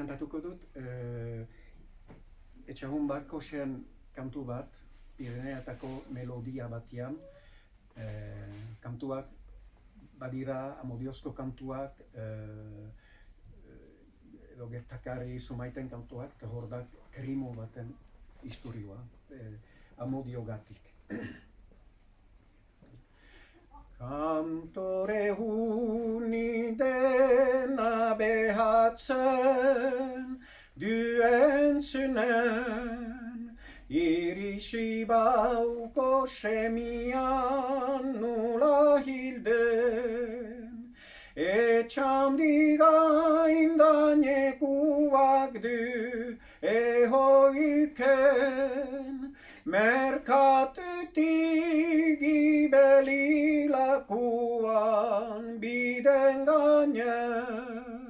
kantatuko dut Etxagun Barkosen kantu bat, Pireneatako melodia batian. Kantuak badira amodiozko kantuak, edo gertakari zumaiten kantuak, eta hor da krimo baten istorioa, amodiogatik. Kantore huni dena behatzen, du entzunen, irisi bauko semian nula hilden. Etxandi gaindanekuak du ehoiken, merkatutik ibelilakuan biden gainen.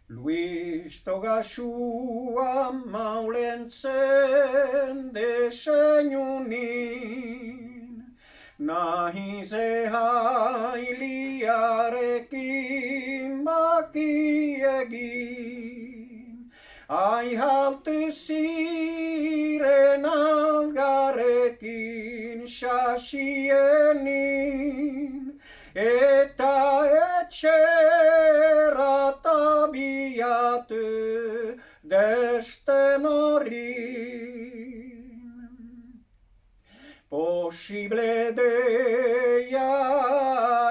Luis togasua maulentzen deseinunin, nahi ze hailiarekin bakiegin. Ai haltu ziren algarekin xasienin, eta etxera tabiatu desten horrin. Posible deia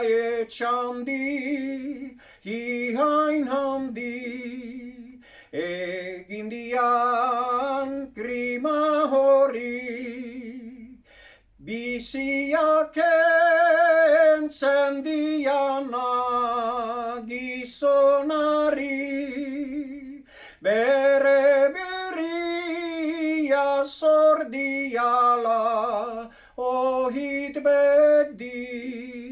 etxandi, hihain handi, egin dian krima hori, biziak entzen diana gizonari, bere berria zordiala ohit bedi.